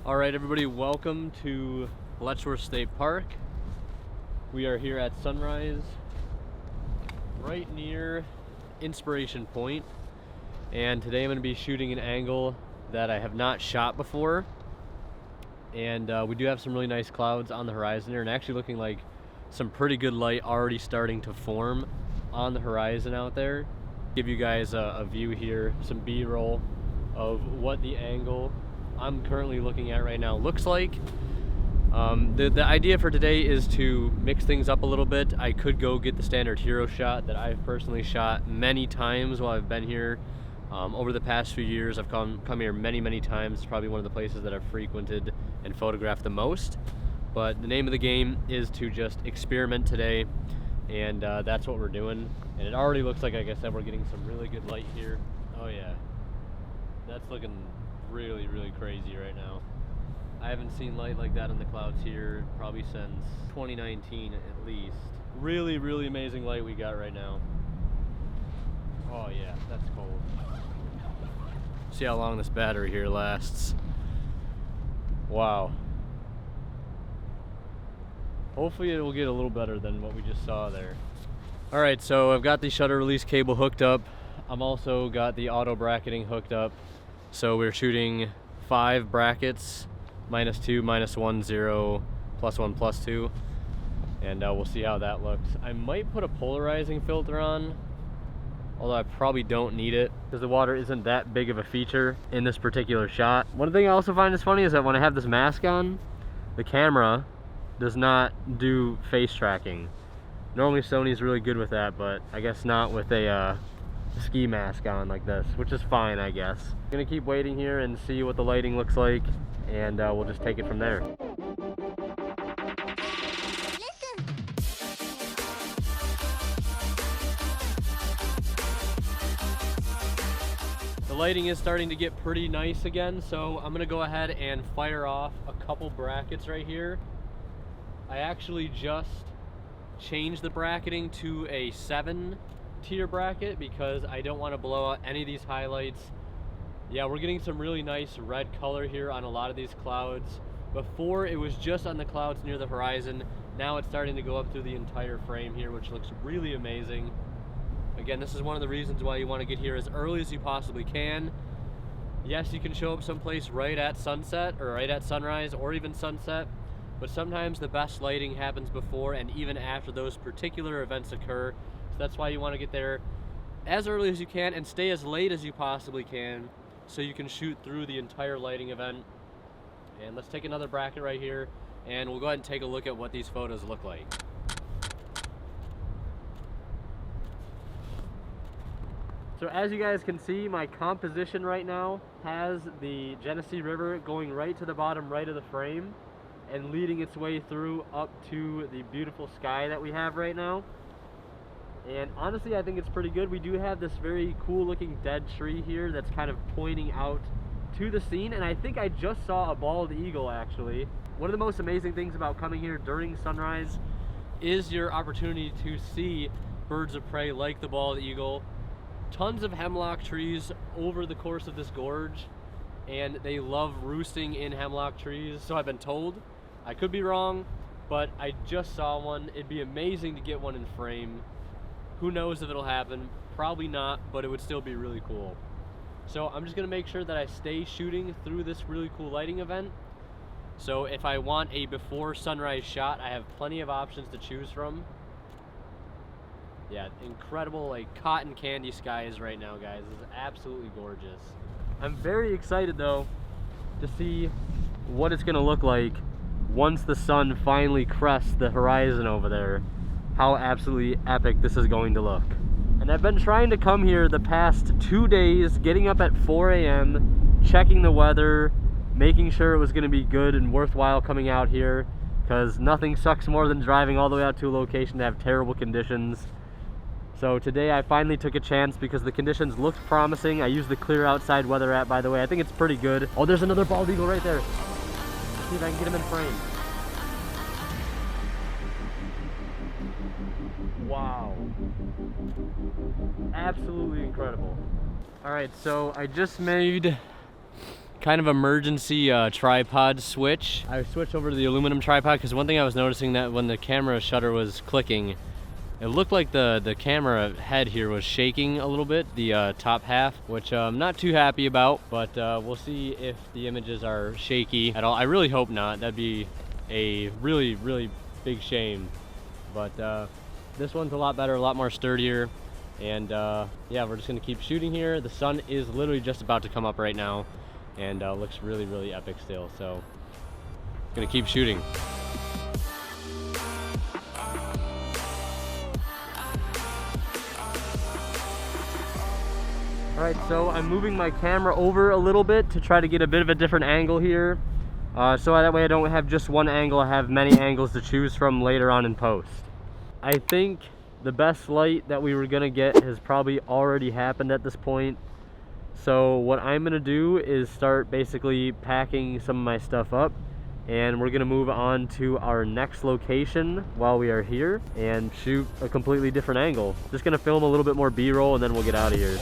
Alright everybody, welcome to Letchworth State Park. We are here at sunrise, right near Inspiration Point. And today I'm going to be shooting an angle that I have not shot before. And we do have some really nice clouds on the horizon here, and actually looking like some pretty good light already starting to form on the horizon out there. Give you guys a view here, some B-roll of what the angle I'm currently looking at right now looks like. The idea for today is to mix things up a little bit. I could go get the standard hero shot that I've personally shot many times while I've been here. Over the past few years, I've come here many times. It's probably one of the places that I've frequented and photographed the most. But the name of the game is to just experiment today, and that's what we're doing. And it already looks like I said, we're getting some really good light here. Oh yeah, that's looking really crazy right now. I haven't seen light like that in the clouds here probably since 2019 at least. Really amazing light we got right now. Oh yeah, that's cold. See how long this battery here lasts. Wow. Hopefully it will get a little better than what we just saw there. Alright, so I've got the shutter release cable hooked up. I'm also got the auto bracketing hooked up. So we're shooting 5 brackets, -2, -1, 0, +1, +2, and we'll see how that looks. I might put a polarizing filter on, although I probably don't need it because the water isn't that big of a feature in this particular shot. One thing I also find is funny is that when I have this mask on, the camera does not do face tracking. Normally Sony's really good with that, but I guess not with a ski mask on like this, which is fine, I guess. I'm gonna keep waiting here and see what the lighting looks like, and we'll just take it from there. The lighting is starting to get pretty nice again, so I'm gonna go ahead and fire off a couple brackets right here. I actually just changed the bracketing to a 7-tier bracket because I don't want to blow out any of these highlights. Yeah, we're getting some really nice red color here on a lot of these clouds. Before it was just on the clouds near the horizon. Now it's starting to go up through the entire frame here, which looks really amazing. Again, this is one of the reasons why you want to get here as early as you possibly can. Yes, you can show up someplace right at sunset or right at sunrise or even sunset, but sometimes the best lighting happens before and even after those particular events occur. So that's why you want to get there as early as you can and stay as late as you possibly can so you can shoot through the entire lighting event. And let's take another bracket right here and we'll go ahead and take a look at what these photos look like. So as you guys can see, my composition right now has the Genesee River going right to the bottom right of the frame and leading its way through up to the beautiful sky that we have right now. And honestly, I think it's pretty good. We do have this very cool looking dead tree here that's kind of pointing out to the scene, and I think I just saw a bald eagle actually. One of the most amazing things about coming here during sunrise is your opportunity to see birds of prey like the bald eagle. Tons of hemlock trees over the course of this gorge, and they love roosting in hemlock trees, so I've been told. I could be wrong, but I just saw one. It'd be amazing to get one in frame. Who knows if it'll happen? Probably not, but it would still be really cool. So I'm just gonna make sure that I stay shooting through this really cool lighting event. So if I want a before sunrise shot, I have plenty of options to choose from. Yeah, incredible, like cotton candy skies right now, guys. This is absolutely gorgeous. I'm very excited though to see what it's gonna look like once the sun finally crests the horizon over there. How absolutely epic this is going to look. And I've been trying to come here the past 2 days, getting up at 4 a.m, checking the weather, making sure it was gonna be good and worthwhile coming out here, because nothing sucks more than driving all the way out to a location to have terrible conditions. So today I finally took a chance because the conditions looked promising. I used the clear outside weather app, by the way. I think it's pretty good. Oh, there's another bald eagle right there. Let's see if I can get him in frame. Wow. Absolutely incredible. Alright, so I just made kind of emergency tripod switch. I switched over to the aluminum tripod because one thing I was noticing that when the camera shutter was clicking, it looked like the camera head here was shaking a little bit, the top half, which I'm not too happy about, but we'll see if the images are shaky at all. I really hope not. That'd be a really, really big shame. But this one's a lot better, a lot more sturdier. And yeah, we're just gonna keep shooting here. The sun is literally just about to come up right now, and looks really, really epic still. So, gonna keep shooting. All right, so I'm moving my camera over a little bit to try to get a bit of a different angle here. So that way I don't have just one angle, I have many angles to choose from later on in post. I think the best light that we were gonna get has probably already happened at this point. So what I'm gonna do is start basically packing some of my stuff up, and we're gonna move on to our next location while we are here and shoot a completely different angle. Just gonna film a little bit more B-roll and then we'll get out of here.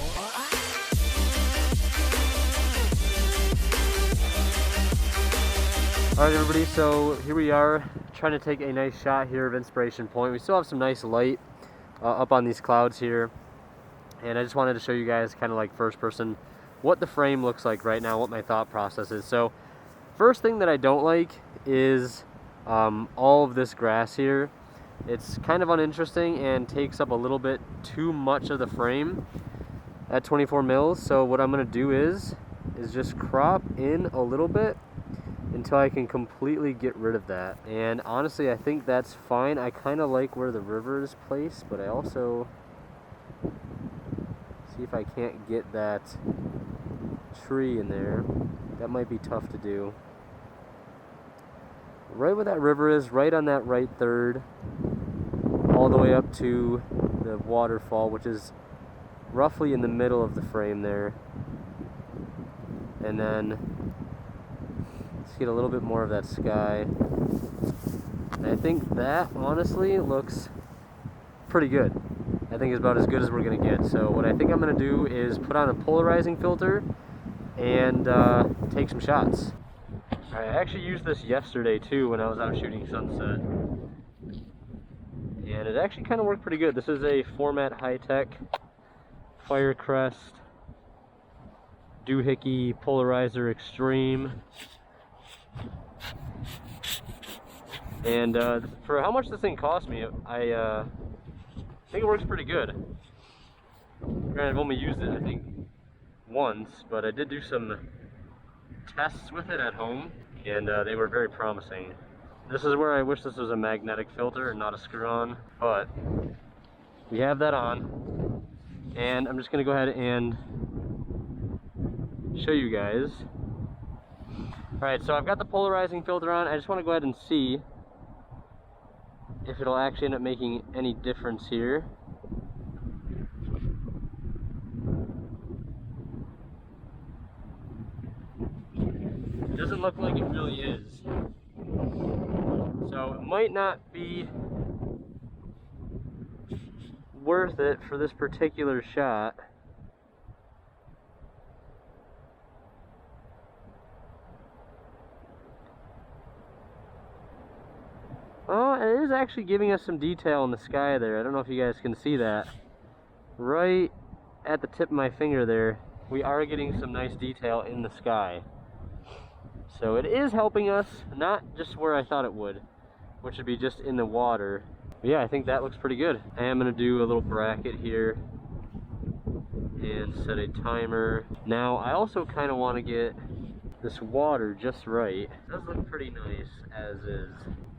All right, everybody, so here we are trying to take a nice shot here of Inspiration Point. We still have some nice light up on these clouds here, and I just wanted to show you guys kind of like first person what the frame looks like right now, what my thought process is. So first thing that I don't like is all of this grass here. It's kind of uninteresting and takes up a little bit too much of the frame at 24 mils. So what I'm gonna do is just crop in a little bit until I can completely get rid of that. And honestly, I think that's fine. I kind of like where the river is placed, but I also see if I can't get that tree in there. That might be tough to do. Right where that river is, right on that right third, all the way up to the waterfall, which is roughly in the middle of the frame there. And then let's get a little bit more of that sky. And I think that honestly looks pretty good. I think it's about as good as we're gonna get. So what I think I'm gonna do is put on a polarizing filter and take some shots. I actually used this yesterday too when I was out shooting sunset, and it actually kind of worked pretty good. This is a Format High-Tech Firecrest Doohickey Polarizer Extreme. And for how much this thing cost me, I think it works pretty good. Granted, I've only used it, I think, once, but I did do some tests with it at home, and they were very promising. This is where I wish this was a magnetic filter and not a screw-on, but we have that on, and I'm just going to go ahead and show you guys. Alright, so I've got the polarizing filter on. I just want to go ahead and see if it'll actually end up making any difference here. It doesn't look like it really is. So it might not be worth it for this particular shot. Oh, it is actually giving us some detail in the sky there. I don't know if you guys can see that. Right at the tip of my finger there, we are getting some nice detail in the sky. So it is helping us, not just where I thought it would, which would be just in the water. But yeah, I think that looks pretty good. I am going to do a little bracket here and set a timer. Now, I also kind of want to get this water just right. It does look pretty nice as is.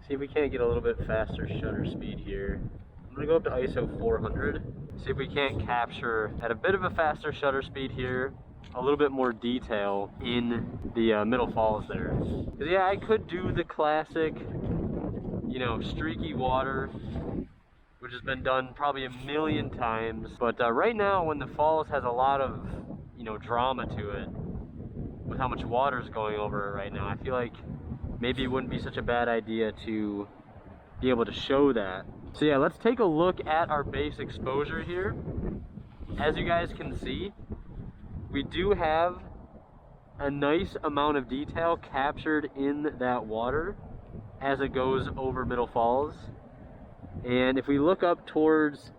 See if we can't get a little bit faster shutter speed here. I'm going to go up to ISO 400. See if we can't capture at a bit of a faster shutter speed here, a little bit more detail in the middle falls there. 'Cause yeah, I could do the classic, you know, streaky water, which has been done probably a million times. But right now, when the falls has a lot of, you know, drama to it, with how much water is going over it right now, I feel like maybe it wouldn't be such a bad idea to be able to show that. So yeah, let's take a look at our base exposure here. As you guys can see, we do have a nice amount of detail captured in that water as it goes over Middle Falls. And if we look up towards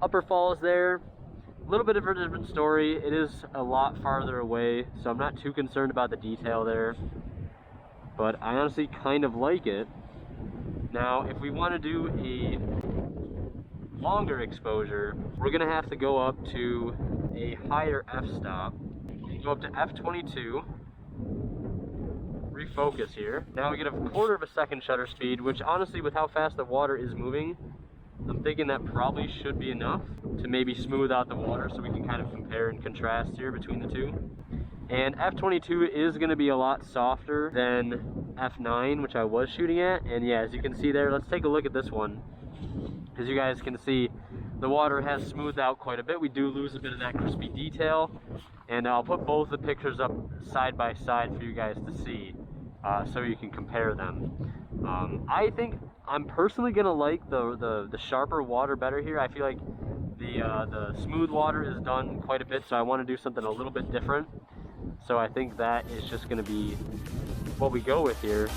Upper Falls there, a little bit of a different story. It is a lot farther away, so I'm not too concerned about the detail there, but I honestly kind of like it. Now, if we want to do a longer exposure, we're gonna have to go up to a higher f-stop. Go up to f22, refocus here. Now we get a 1/4 of a second shutter speed, which honestly, with how fast the water is moving, I'm thinking that probably should be enough to maybe smooth out the water so we can kind of compare and contrast here between the two. And f22 is going to be a lot softer than f9, which I was shooting at. And yeah, as you can see there, let's take a look at this one. As you guys can see, the water has smoothed out quite a bit. We do lose a bit of that crispy detail. And I'll put both the pictures up side by side for you guys to see, so you can compare them. I think I'm personally gonna like the sharper water better here. I feel like the smooth water is done quite a bit, so I want to do something a little bit different. So I think that is just gonna be what we go with here.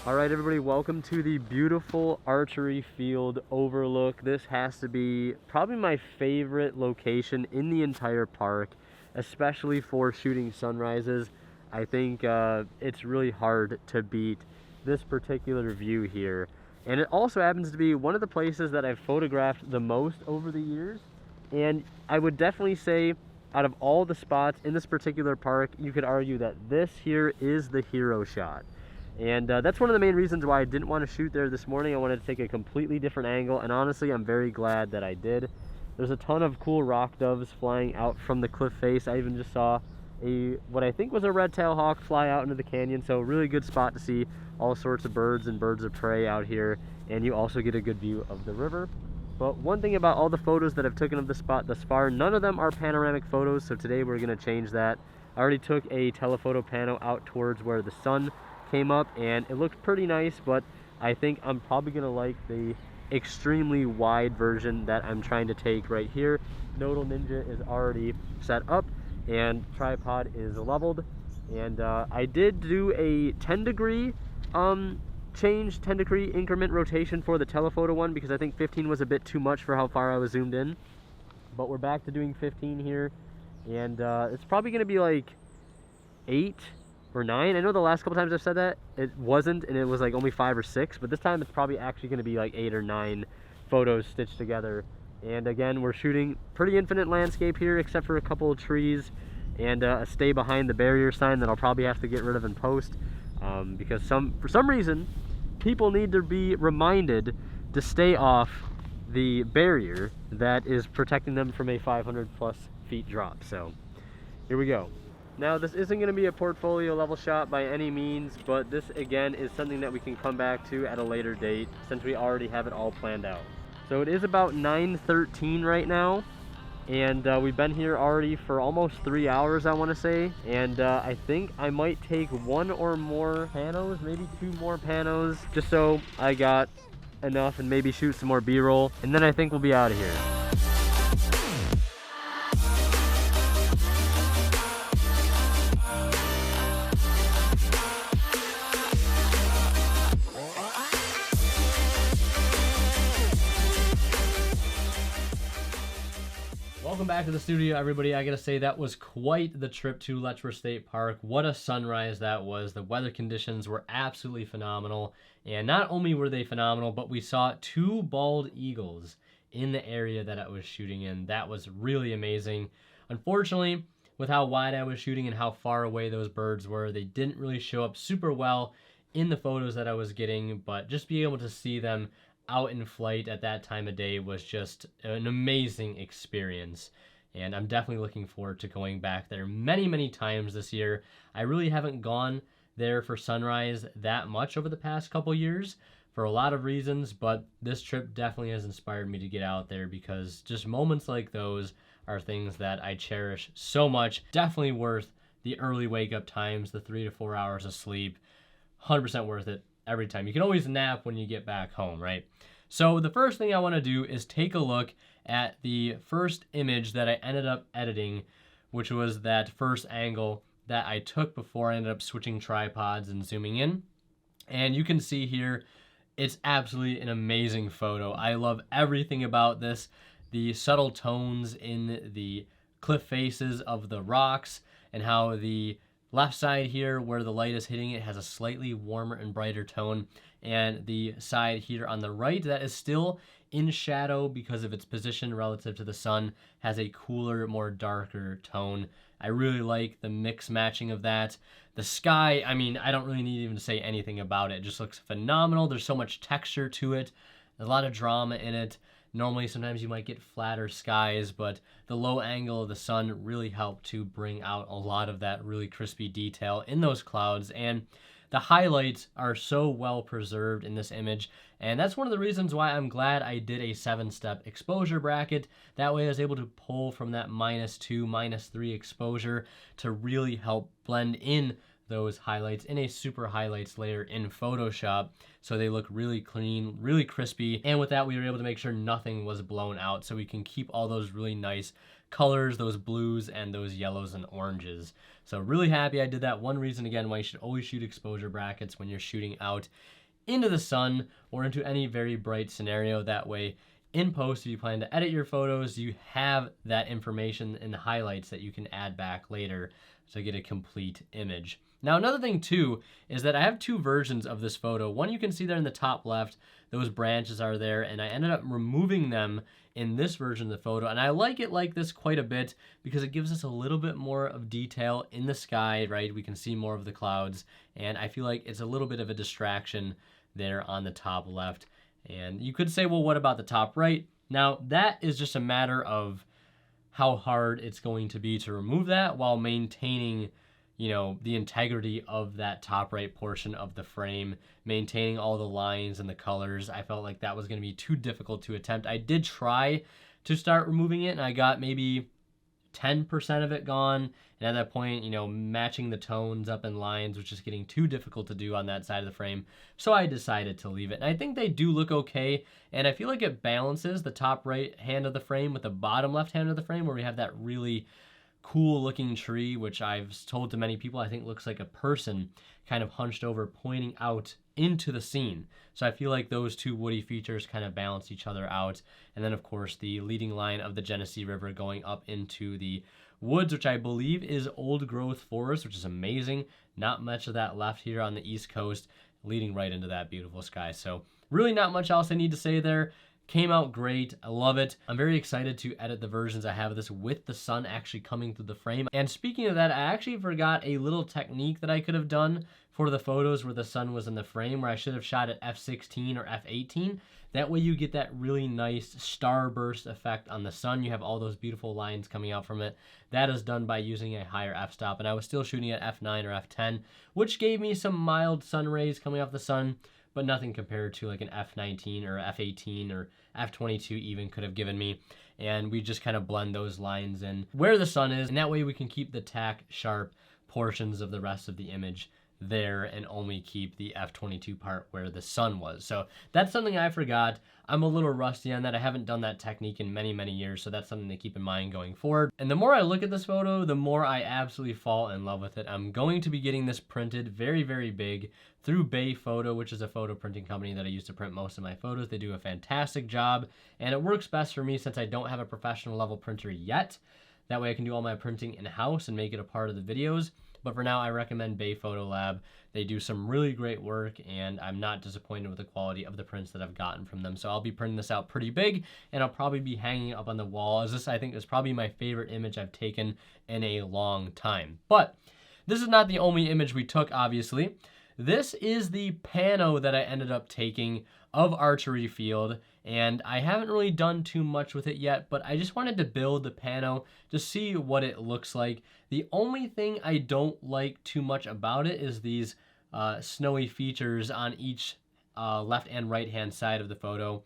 All right, everybody, welcome to the beautiful archery field overlook. This has to be probably my favorite location in the entire park, especially for shooting sunrises. I think it's really hard to beat this particular view here. And it also happens to be one of the places that I've photographed the most over the years. And I would definitely say, out of all the spots in this particular park, you could argue that this here is the hero shot. And that's one of the main reasons why I didn't want to shoot there this morning. I wanted to take a completely different angle, and honestly, I'm very glad that I did. There's a ton of cool rock doves flying out from the cliff face. I even just saw what I think was a red-tailed hawk fly out into the canyon, so really good spot to see all sorts of birds and birds of prey out here, and you also get a good view of the river. But one thing about all the photos that I've taken of the spot thus far, none of them are panoramic photos, so today we're going to change that. I already took a telephoto pano out towards where the sun came up, and it looked pretty nice, but I think I'm probably gonna like the extremely wide version that I'm trying to take right here. Nodal Ninja is already set up and tripod is leveled, and I did do a 10-degree change, 10-degree increment rotation for the telephoto one because I think 15 was a bit too much for how far I was zoomed in. But we're back to doing 15 here, and it's probably gonna be like 8 or 9. I know the last couple times I've said that it wasn't, and it was like only 5 or 6, but this time it's probably actually going to be like 8 or 9 photos stitched together. And again, we're shooting pretty infinite landscape here except for a couple of trees and a stay behind the barrier sign that I'll probably have to get rid of in post, because for some reason people need to be reminded to stay off the barrier that is protecting them from a 500+ feet drop. So here we go. Now, this isn't going to be a portfolio level shot by any means, but this again is something that we can come back to at a later date since we already have it all planned out. So it is about 9:13 right now, and we've been here already for almost 3 hours, I want to say, and I think I might take 1 or more panos, maybe 2 more panos, just so I got enough, and maybe shoot some more B-roll, and then I think we'll be out of here. Welcome back to the studio, everybody. I gotta say, that was quite the trip to Letchworth State Park. What a sunrise that was. The weather conditions were absolutely phenomenal. And not only were they phenomenal, but we saw 2 bald eagles in the area that I was shooting in. That was really amazing. Unfortunately, with how wide I was shooting and how far away those birds were, they didn't really show up super well in the photos that I was getting, but just being able to see them out in flight at that time of day was just an amazing experience, and I'm definitely looking forward to going back there many times this year. I really haven't gone there for sunrise that much over the past couple years for a lot of reasons, but this trip definitely has inspired me to get out there because just moments like those are things that I cherish so much. Definitely worth the early wake up times, the 3 to 4 hours of sleep. 100% worth it every time. You can always nap when you get back home, right? So the first thing I want to do is take a look at the first image that I ended up editing, which was that first angle that I took before I ended up switching tripods and zooming in. And you can see here, it's absolutely an amazing photo. I love everything about this. The subtle tones in the cliff faces of the rocks, and how the left side here where the light is hitting it has a slightly warmer and brighter tone, and the side here on the right that is still in shadow because of its position relative to the sun has a cooler, more darker tone. I really like the mix matching of that. The sky, I mean, I don't really need even to say anything about it. It just looks phenomenal. There's so much texture to it, a lot of drama in it. Normally, sometimes you might get flatter skies, but the low angle of the sun really helped to bring out a lot of that really crispy detail in those clouds. And the highlights are so well preserved in this image. And that's one of the reasons why I'm glad I did a 7-step exposure bracket. That way I was able to pull from that -2, -3 exposure to really help blend in those highlights in a super highlights layer in Photoshop, so they look really clean, really crispy. And with that, we were able to make sure nothing was blown out, so we can keep all those really nice colors, those blues and those yellows and oranges. So really happy I did that. One reason again why you should always shoot exposure brackets when you're shooting out into the sun or into any very bright scenario. That way in post, if you plan to edit your photos, you have that information in the highlights that you can add back later to get a complete image. Now, another thing too is that I have 2 versions of this photo. One you can see there in the top left, those branches are there, and I ended up removing them in this version of the photo. And I like it like this quite a bit because it gives us a little bit more of detail in the sky, right? We can see more of the clouds, and I feel like it's a little bit of a distraction there on the top left. And you could say, well, what about the top right? Now, that is just a matter of how hard it's going to be to remove that while maintaining, you know, the integrity of that top right portion of the frame, maintaining all the lines and the colors. I felt like that was going to be too difficult to attempt. I did try to start removing it, and I got maybe 10% of it gone. And at that point, you know, matching the tones up in lines was just getting too difficult to do on that side of the frame. So I decided to leave it. And I think they do look okay. And I feel like it balances the top right hand of the frame with the bottom left hand of the frame, where we have that really cool looking tree, which I've told to many people I think looks like a person kind of hunched over pointing out into the scene. So I feel like those 2 woody features kind of balance each other out. And then of course the leading line of the Genesee River going up into the woods, which I believe is old growth forest, which is amazing. Not much of that left here on the East Coast, leading right into that beautiful sky. So really not much else I need to say there. Came out great. I love it. I'm very excited to edit the versions I have of this with the sun actually coming through the frame. And speaking of that, I actually forgot a little technique that I could have done for the photos where the sun was in the frame, where I should have shot at f16 or f18. That way you get that really nice starburst effect on the sun. You have all those beautiful lines coming out from it. That is done by using a higher f-stop, and I was still shooting at f9 or f10, which gave me some mild sun rays coming off the sun, but nothing compared to like an f19 or f18 or f22 even could have given me. And we just kind of blend those lines in where the sun is, and that way we can keep the tack sharp portions of the rest of the image there and only keep the f22 part where the sun was. So that's something I forgot. I'm a little rusty on that. I haven't done that technique in many, many years, so that's something to keep in mind going forward. And the more I look at this photo, the more I absolutely fall in love with it. I'm going to be getting this printed very, very big through Bay Photo, which is a photo printing company that I use to print most of my photos. They do a fantastic job, and it works best for me since I don't have a professional level printer yet. That way I can do all my printing in-house and make it a part of the videos. But for now, I recommend Bay Photo Lab. They do some really great work, and I'm not disappointed with the quality of the prints that I've gotten from them. So I'll be printing this out pretty big, and I'll probably be hanging it up on the wall, as this, I think, is probably my favorite image I've taken in a long time. But this is not the only image we took, obviously. This is the pano that I ended up taking of Archery Field, and I haven't really done too much with it yet, but I just wanted to build the pano to see what it looks like. The only thing I don't like too much about it is these snowy features on each left and right hand side of the photo.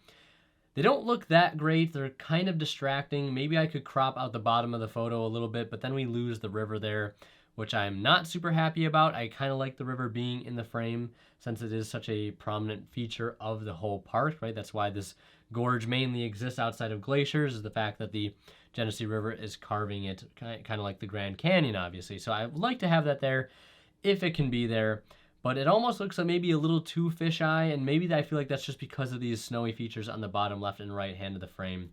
They don't look that great. They're kind of distracting. Maybe I could crop out the bottom of the photo a little bit, but then we lose the river there, which I'm not super happy about. I kind of like the river being in the frame since it is such a prominent feature of the whole park, right? That's why this gorge mainly exists outside of glaciers, is the fact that the Genesee River is carving it kind of like the Grand Canyon, obviously. So I would like to have that there if it can be there. But it almost looks like maybe a little too fisheye, and maybe I feel like that's just because of these snowy features on the bottom left and right hand of the frame.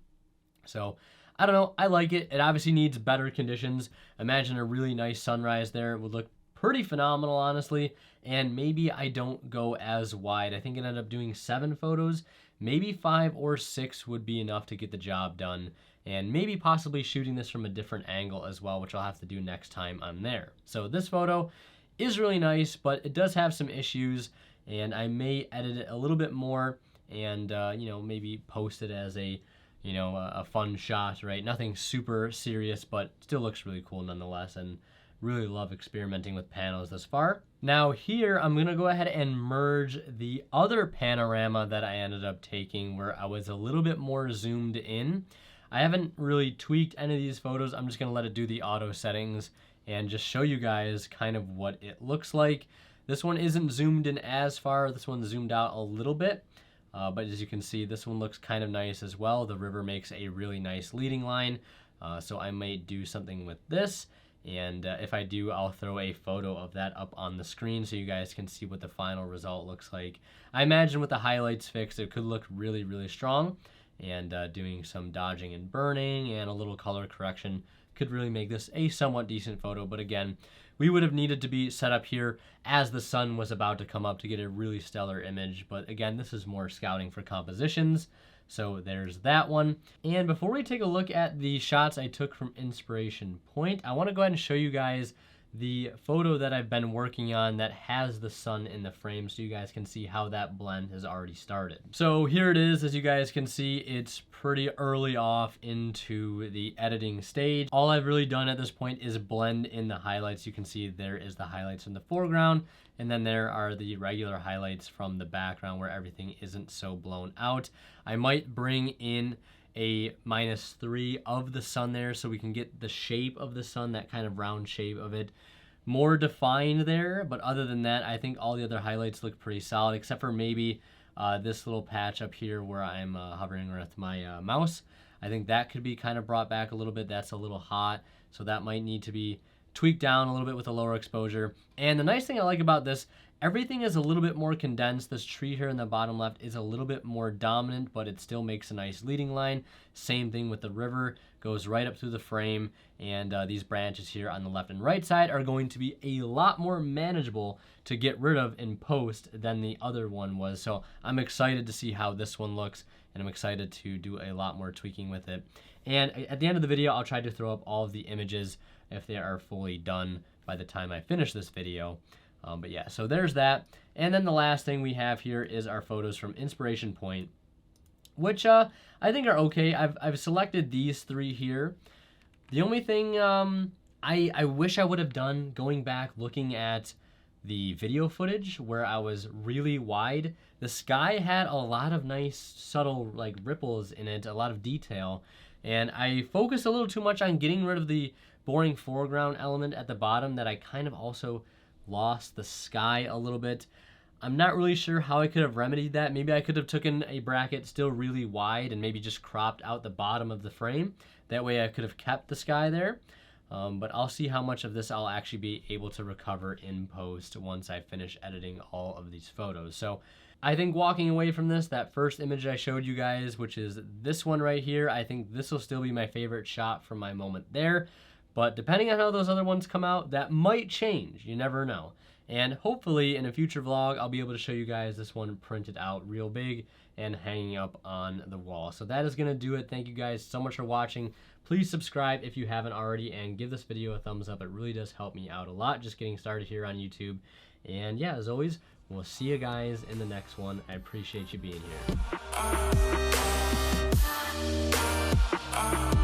So I don't know, I like it. It obviously needs better conditions. Imagine a really nice sunrise there. It would look pretty phenomenal, honestly. And maybe I don't go as wide. I think it ended up doing 7 photos. Maybe 5 or 6 would be enough to get the job done. And maybe possibly shooting this from a different angle as well, which I'll have to do next time I'm there. So this photo is really nice, but it does have some issues, and I may edit it a little bit more and you know, maybe post it as a, you know, a fun shot, right? Nothing super serious, but still looks really cool nonetheless, and really love experimenting with panels thus far. Now here, I'm gonna go ahead and merge the other panorama that I ended up taking where I was a little bit more zoomed in. I haven't really tweaked any of these photos. I'm just gonna let it do the auto settings and just show you guys kind of what it looks like. This one isn't zoomed in as far. This one's zoomed out a little bit. But as you can see, this one looks kind of nice as well. The river makes a really nice leading line. So I might do something with this. And if I do, I'll throw a photo of that up on the screen so you guys can see what the final result looks like. I imagine with the highlights fixed, it could look really, really strong. And doing some dodging and burning and a little color correction could really make this a somewhat decent photo. But again, we would have needed to be set up here as the sun was about to come up to get a really stellar image. But again, this is more scouting for compositions. So there's that one. And before we take a look at the shots I took from Inspiration Point, I want to go ahead and show you guys the photo that I've been working on that has the sun in the frame so you guys can see how that blend has already started. So here it is. As you guys can see, it's pretty early off into the editing stage. All I've really done at this point is blend in the highlights. You can see there is the highlights in the foreground, and then there are the regular highlights from the background where everything isn't so blown out. I might bring in a -3 of the sun there so we can get the shape of the sun, that kind of round shape of it, more defined there. But other than that, I think all the other highlights look pretty solid, except for maybe this little patch up here where I'm hovering with my mouse. I think that could be kind of brought back a little bit. That's a little hot, so that might need to be tweaked down a little bit with a lower exposure. And the nice thing I like about this, everything is a little bit more condensed. This tree here in the bottom left is a little bit more dominant, but it still makes a nice leading line. Same thing with the river, goes right up through the frame, and these branches here on the left and right side are going to be a lot more manageable to get rid of in post than the other one was. So I'm excited to see how this one looks, and I'm excited to do a lot more tweaking with it. And at the end of the video, I'll try to throw up all of the images if they are fully done by the time I finish this video. But yeah, so there's that. And then the last thing we have here is our photos from Inspiration Point, which I think are okay. I've selected these 3 here. The only thing I wish I would have done, going back looking at the video footage where I was really wide, the sky had a lot of nice subtle like ripples in it, a lot of detail. And I focused a little too much on getting rid of the boring foreground element at the bottom that I kind of also lost the sky a little bit. I'm not really sure how I could have remedied that. Maybe I could have taken a bracket still really wide and maybe just cropped out the bottom of the frame. That way I could have kept the sky there. But I'll see how much of this I'll actually be able to recover in post once I finish editing all of these photos. So I think walking away from this, that first image I showed you guys, which is this one right here, I think this will still be my favorite shot from my moment there. But depending on how those other ones come out, that might change. You never know. And hopefully in a future vlog, I'll be able to show you guys this one printed out real big and hanging up on the wall. So that is going to do it. Thank you guys so much for watching. Please subscribe if you haven't already, and give this video a thumbs up. It really does help me out a lot just getting started here on YouTube. And yeah, as always, we'll see you guys in the next one. I appreciate you being here.